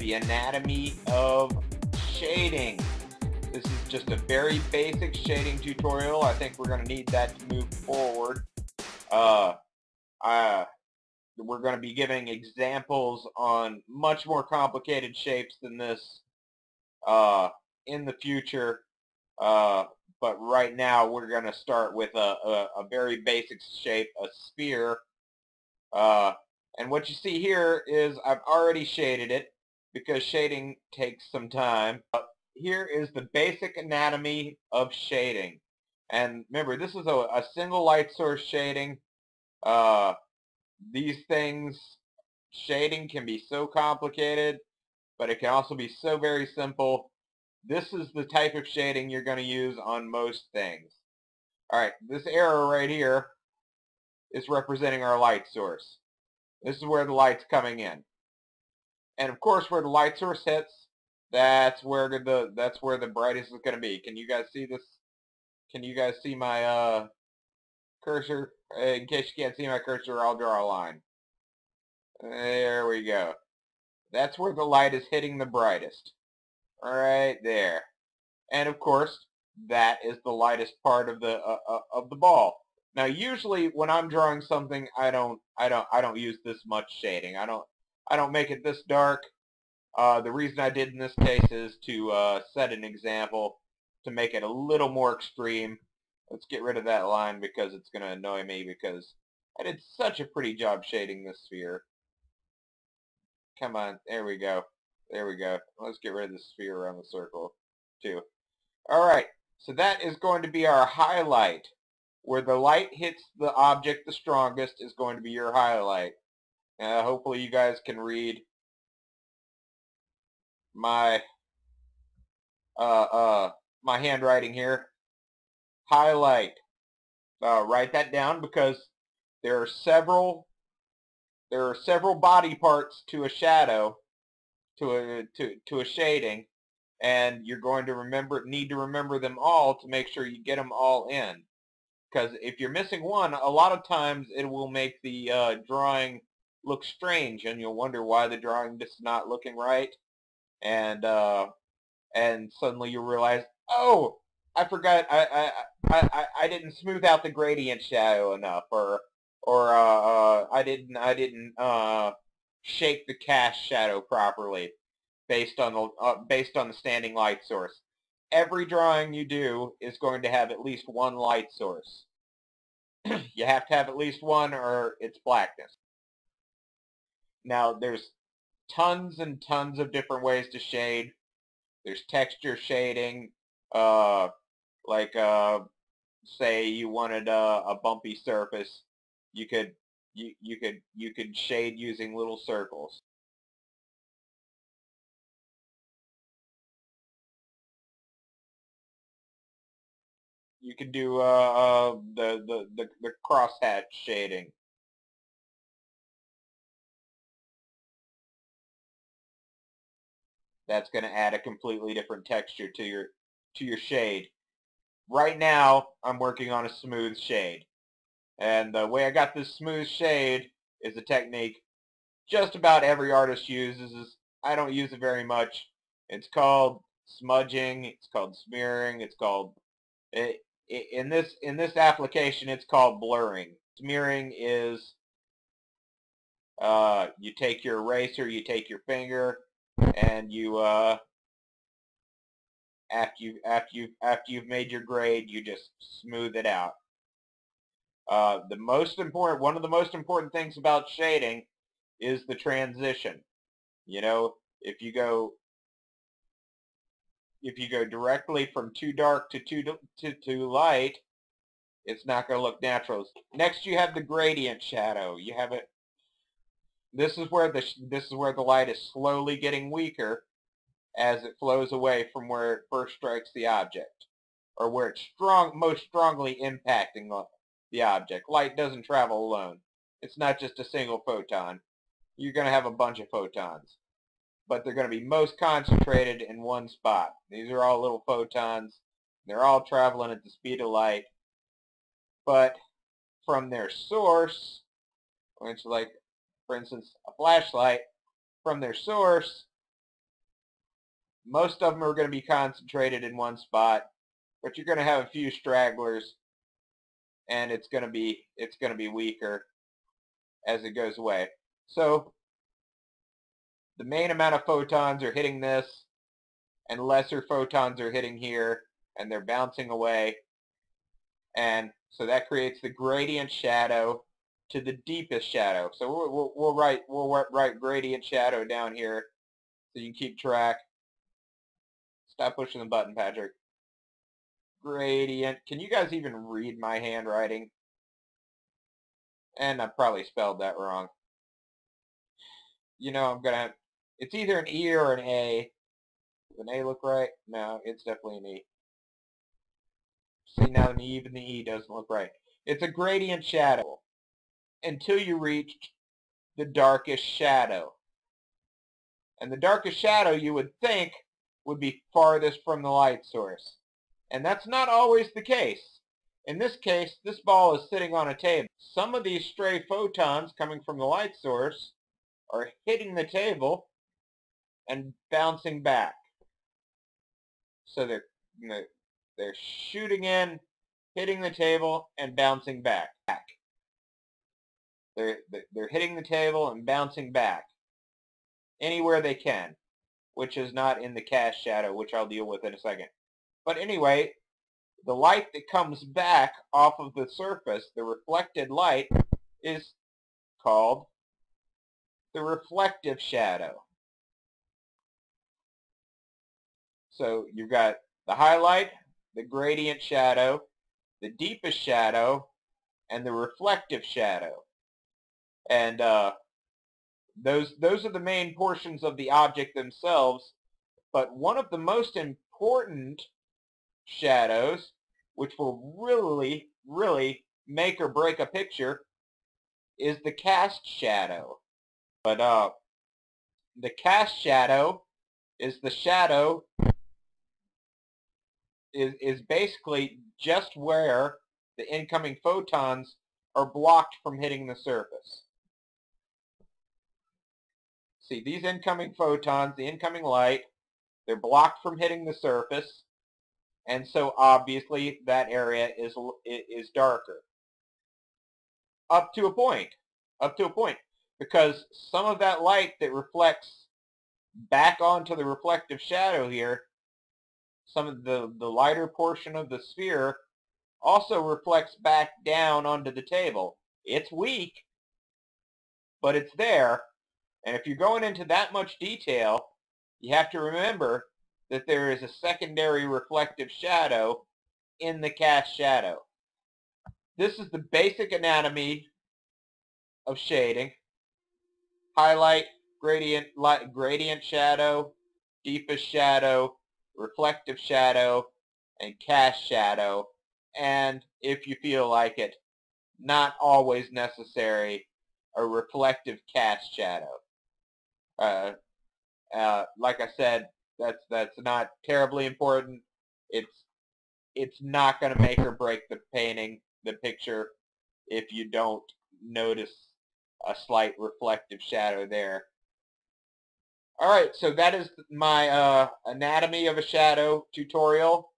the anatomy of shading. This is just a very basic shading tutorial. I think we're going to need that to move forward. We're going to be giving examples on much more complicated shapes than this in the future. But right now we're going to start with a very basic shape, a sphere. And what you see here is I've already shaded it because shading takes some time. Here is the basic anatomy of shading. And remember, this is a single light source shading. These things, shading can be so complicated, but it can also be so very simple. This is the type of shading you're going to use on most things. Alright, this arrow right here is representing our light source. This is where the light's coming in. And of course, where the light source hits, that's where the brightest is going to be. Can you guys see this? Can you guys see my cursor? In case you can't see my cursor, I'll draw a line. There we go. That's where the light is hitting the brightest. Right there. And of course, that is the lightest part of the ball. Now, usually when I'm drawing something, I don't use this much shading. I don't make it this dark. The reason I did in this case is to set an example to make it a little more extreme. Let's get rid of that line because it's going to annoy me because I did such a pretty job shading this sphere. Come on, there we go. There we go. Let's get rid of the sphere around the circle too. Alright, so that is going to be our highlight. Where the light hits the object the strongest is going to be your highlight. Hopefully you guys can read my my handwriting here. Highlight. Write that down because there are several body parts to a shadow, to a shading, and you're going to need to remember them all to make sure you get them all in. Because if you're missing one, a lot of times it will make the drawing look strange, and you'll wonder why the drawing is not looking right, and suddenly you realize, oh, I forgot, I didn't smooth out the gradient shadow enough, or I didn't shape the cast shadow properly based on the standing light source. Every drawing you do is going to have at least one light source. You have to have at least one or it's blackness. Now, there's tons and tons of different ways to shade. There's texture shading, say you wanted a bumpy surface, you could shade using little circles. You can do the crosshatch shading. That's going to add a completely different texture to your shade. Right now, I'm working on a smooth shade. And the way I got this smooth shade is a technique just about every artist uses. I don't use it very much. It's called smudging. It's called smearing. It's called in this application, it's called blurring. Smearing is you take your eraser, you take your finger, and you after you've made your grade, you just smooth it out. One of the most important things about shading is the transition. You know, if you go directly from too dark to too light, it's not going to look natural. Next, you have the gradient shadow. You have it. This is where the light is slowly getting weaker as it flows away from where it first strikes the object, or where it's most strongly impacting the object. Light doesn't travel alone. It's not just a single photon. You're going to have a bunch of photons, but they're going to be most concentrated in one spot. These are all little photons. They're all traveling at the speed of light, but from their source, which, like, for instance, a flashlight, from their source, Most of them are going to be concentrated in one spot, but you're going to have a few stragglers, and it's going to be weaker as it goes away. So the main amount of photons are hitting this, and lesser photons are hitting here, and they're bouncing away, and so that creates the gradient shadow to the deepest shadow. So we'll write gradient shadow down here so you can keep track. Stop pushing the button, Patrick. Gradient. Can you guys even read my handwriting? And I probably spelled that wrong. You know, I'm gonna have, it's either an E or an A. Does an A look right? No, it's definitely an E. See, now even the E doesn't look right. It's a gradient shadow until you reach the darkest shadow. And the darkest shadow, you would think, would be farthest from the light source. And that's not always the case. In this case, this ball is sitting on a table. Some of these stray photons coming from the light source are hitting the table and bouncing back. So they're shooting in, hitting the table, and bouncing back. They're hitting the table and bouncing back anywhere they can, which is not in the cast shadow, which I'll deal with in a second. But anyway, the light that comes back off of the surface, the reflected light, is called the reflective shadow. So you've got the highlight, the gradient shadow, the deepest shadow, and the reflective shadow. And those are the main portions of the object themselves. But one of the most important shadows, which will really, really make or break a picture, is the cast shadow. But the cast shadow is the shadow is basically just where the incoming photons are blocked from hitting the surface. See, these incoming photons, the incoming light, they're blocked from hitting the surface, and so obviously that area is darker. Up to a point, because some of that light that reflects back onto the reflective shadow here, some of the lighter portion of the sphere also reflects back down onto the table. It's weak, but it's there. And if you're going into that much detail, you have to remember that there is a secondary reflective shadow in the cast shadow. This is the basic anatomy of shading. Highlight, gradient shadow, deepest shadow, reflective shadow, and cast shadow. And if you feel like it, not always necessary, a reflective cast shadow. Like I said, that's not terribly important. It's not going to make or break the painting, the picture, if you don't notice a slight reflective shadow there. All right, so that is my anatomy of a shadow tutorial.